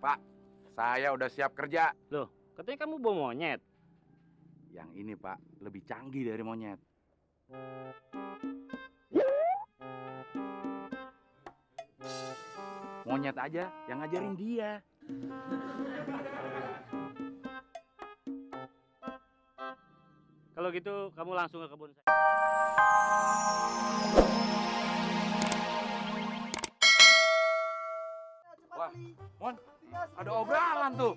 Pak, saya udah siap kerja. Loh, katanya kamu bawa monyet. Yang ini Pak, lebih canggih dari monyet. Monyet aja yang ngajarin dia. Kalau gitu kamu langsung ke kebun saya. Wah, Mon, ada obralan tuh.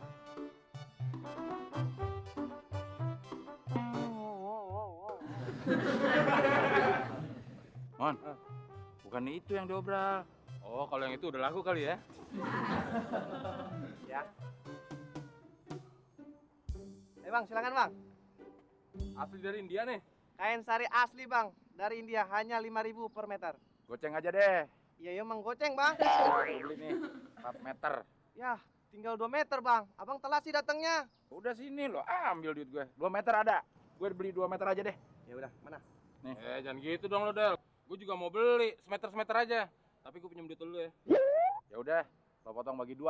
Mon, bukan itu yang diobral. Oh, kalau yang itu udah laku kali ya? Ya. Bang, silakan bang. Asli dari India nih. Kain sari asli bang, dari India hanya 5.000 per meter. Goceng aja deh. Iya emang goceng bang. Gue beli nih 4 meter. Ya, tinggal 2 meter bang. Abang telat sih datangnya. Udah sini lo, ambil duit gue. 2 meter ada. Gue beli 2 meter aja deh. Ya udah, mana? Jangan gitu dong lo, Del. Gue juga mau beli semeter-semeter aja. Tapi gue pinjam duit dulu ya. Ya udah, lo potong bagi 2,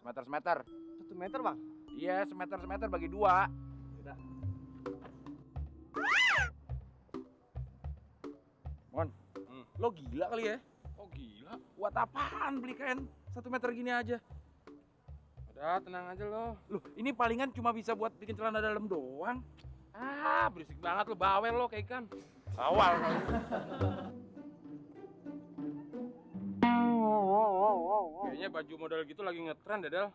semeter-semeter. 1 meter bang. Iya, semeter-semeter bagi 2. Udah. Mon, lo gila kali ya? Oh, gila. Buat apaan beli kain 1 meter gini aja? Udah, tenang aja lo. Loh, ini palingan cuma bisa buat bikin celana dalam doang. Ah, berisik banget lo, bawel lo kayak ikan. Awal kali. Kayaknya baju model gitu lagi ngetren deh, Del.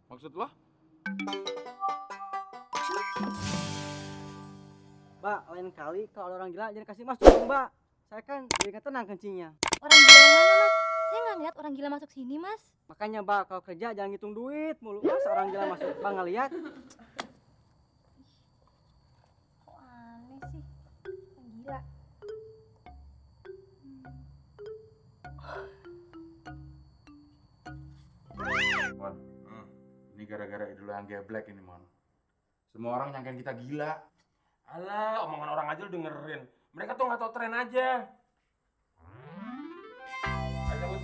Maksud lo? Mbak, lain kali kalau ada orang gila jangan kasih masuk dong, Mbak. Saya kan jadi nggak tenang kencingnya. Orang gila yang mana, Mas? Saya nggak ngeliat orang gila masuk sini, Mas. Makanya, Mbak, kalau kerja jangan ngitung duit mulu. Masa orang gila masuk, Mbak nggak lihat? Kok aneh sih? Orang gila. Mon, ini gara-gara idol yang geblek ini, Mon. Semua orang nyangkain kita gila. Alah, omongan orang aja lo dengerin. Mereka tuh nggak tahu tren aja. Ayo cabut.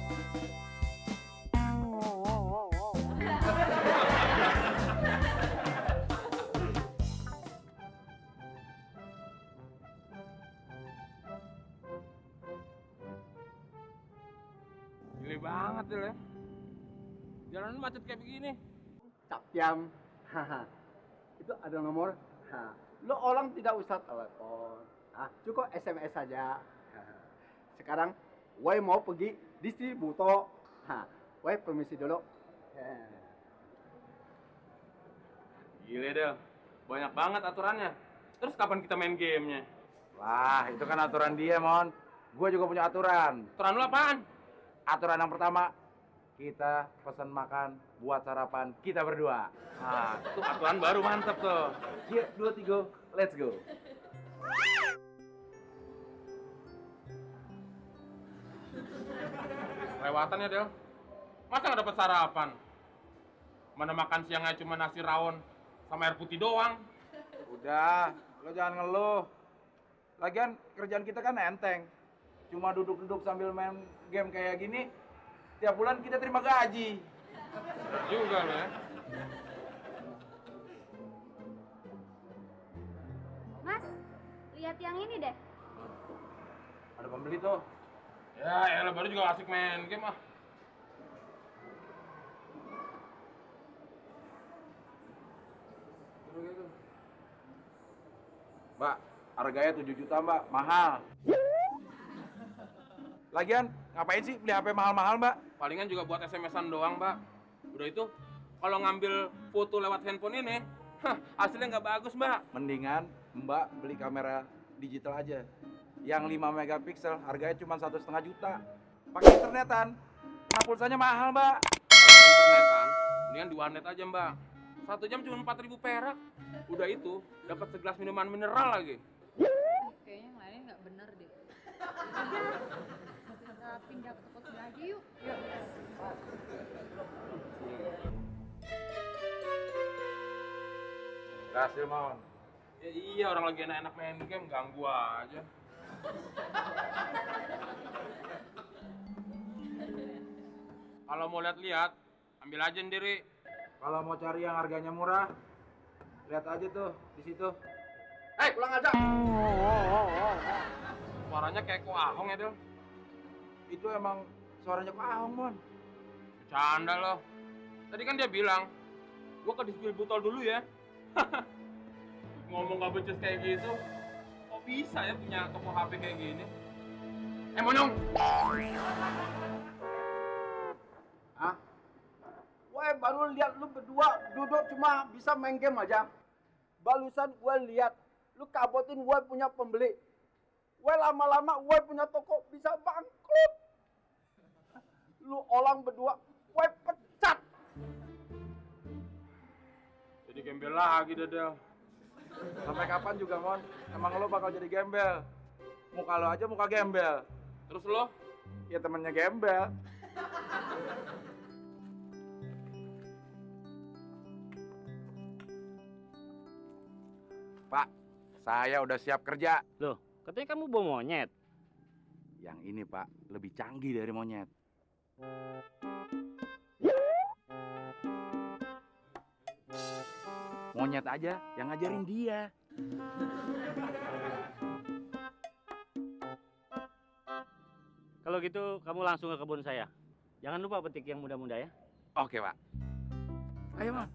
Gile banget Del ya. Jalanan macet kayak begini. Capjam, haha, itu ada nomor, lo orang tidak usah telepon, cukup SMS saja. Sekarang, Wei mau pergi distributor, Wei permisi dulu. Gile Del, banyak banget aturannya. Terus kapan kita main gamenya? Wah, itu kan aturan dia, Mon. Gue juga punya aturan. Aturan lu apaan? Aturan yang pertama, kita pesan makan buat sarapan kita berdua. Nah, itu aturan baru mantep tuh. Yuk, 2, 3, let's go. Lewatan ya Del. Masa nggak dapat sarapan? Mana makan siangnya cuma nasi rawon sama air putih doang. Udah, lo jangan ngeluh. Lagian kerjaan kita kan enteng. Cuma duduk-duduk sambil main game kayak gini, tiap bulan kita terima gaji. Bener juga lo ya. Mas, lihat yang ini deh. Ada pembeli tuh. Ya, elah baru juga asik main game ah. Mbak, harganya 7 juta, Mbak. Mahal. Lagian, ngapain sih beli HP mahal-mahal, Mbak? Palingan juga buat SMS-an doang, Mbak. Udah itu, kalau ngambil foto lewat handphone ini, hasilnya nggak bagus, Mbak. Mendingan Mbak beli kamera digital aja. Yang 5 megapiksel, harganya cuma 1,5 juta. Pakai internetan. Nah, pulsanya mahal, Mbak. Kalau internetan, mendingan di warnet aja, Mbak. 1 jam cuma 4.000 perak. Udah itu, dapat segelas minuman mineral lagi. Kayaknya yang lainnya nggak bener deh. Kita pindah ke toko sebelah aja yuk. Hasil, Mon. Ya iya, orang lagi enak-enak main game, ganggu aja. Kalau mau lihat-lihat, ambil aja sendiri. Kalau mau cari yang harganya murah, lihat aja tuh di situ. Hei, pulang aja. Suaranya kayak Ko Ahong ya, Del. Itu emang suaranya Ko Ahong, Mon. Bercanda loh. Tadi kan dia bilang, gua ke dispil botol dulu ya. Ngomong gak becus kayak gitu. Kok bisa ya punya toko HP kayak gini? Monyong! Hah? Gue baru lihat lu berdua duduk cuma bisa main game aja. Barusan gue lihat lu kabotin gue punya pembeli. Gue lama-lama gue punya toko bisa bangkrut. Lu orang berdua gue pecat. Jadi gembel lagi, Del. Sampai kapan juga, Mon? Emang lo bakal jadi gembel? Muka lo aja muka gembel. Terus lo? Ya temennya gembel. Pak, saya udah siap kerja. Loh, katanya kamu bawa monyet. Yang ini, Pak, lebih canggih dari monyet. Monyet aja yang ngajarin dia. Kalau gitu kamu langsung ke kebun saya. Jangan lupa petik yang muda-muda ya. Oke, Pak. Ayo, Mon.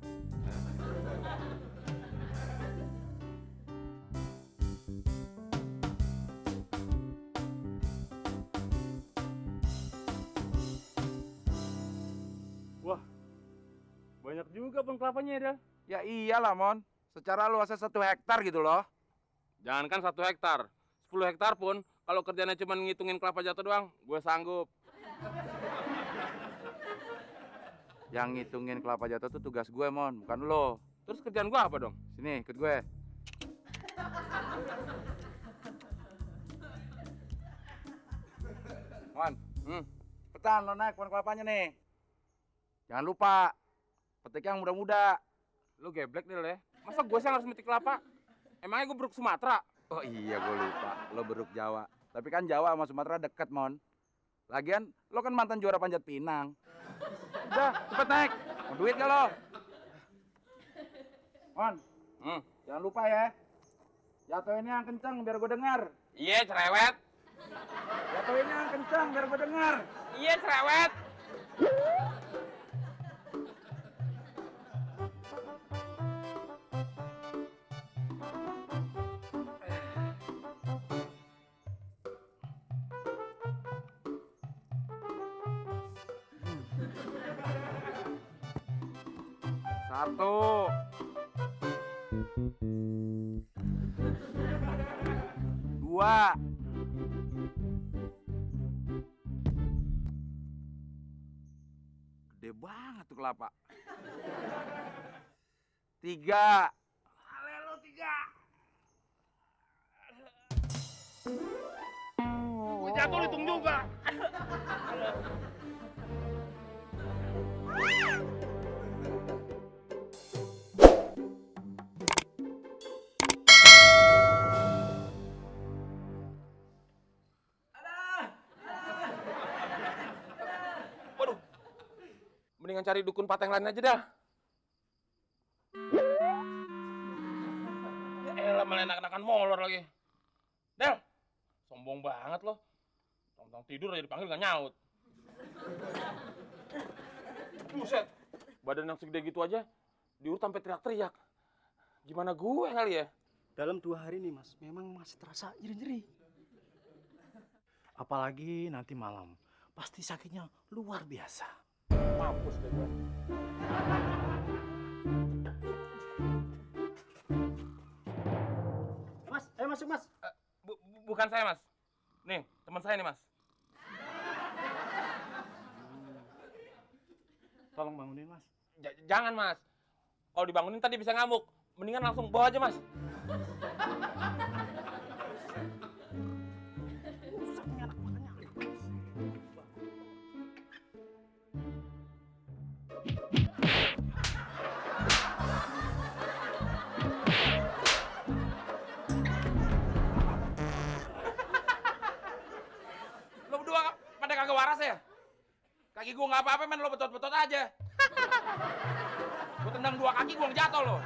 Wah, banyak juga pohon kelapanya ya, Del. Ya iyalah, Mon. Secara luasnya 1 hektar gitu loh. Jangankan 1 hektar, 10 hektar pun kalau kerjanya cuma ngitungin kelapa jatuh doang, gue sanggup. Yang ngitungin kelapa jatuh tuh tugas gue, Mon, bukan lo. Terus kerjaan gue apa dong? Sini, ikut gue. Mon, cepetan lo naik pohon kelapanya nih. Jangan lupa, petik yang muda-muda. Lu geblek Del ya. Masa gue sih yang harus metik kelapa? Emangnya gue beruk Sumatera? Oh iya, gue lupa. Lo beruk Jawa. Tapi kan Jawa sama Sumatera deket, Mon. Lagian, lo kan mantan juara panjat pinang. Udah, cepet naik. Mau duit gak lo? Mon, jangan lupa ya. Jatuhinnya yang kencang biar gue dengar. Iya, cerewet. Jatuhinnya yang kencang biar gue dengar. Iya, cerewet. Satu. Dua. Gede banget tuh kelapa. 3. Halo 3. Gue jatuh hitung juga. Waduh. Mendingan cari dukun pateng lain aja dah. Ya elah, malah enak-enakan molor lagi. Del, sombong banget lo. Tong-tong tidur aja dipanggil gak nyaut. Buset, badan yang segede gitu aja diurut sampai teriak-teriak. Gimana gue kali ya? Dalam 2 hari nih mas, memang masih terasa nyeri-nyeri. Apalagi nanti malam, pasti sakitnya luar biasa. Mampus deh gue. Mas, ayo masuk mas. Bukan saya mas. Nih, teman saya nih mas. Tolong bangunin mas. Jangan mas. Kalau dibangunin tadi bisa ngamuk. Mendingan langsung bawa aja mas. Lo berdua pada kagak waras ya? Kaki gua nggak apa-apa, men, lo betot-betot aja. Gua tendang 2 kaki gua jatuh lo.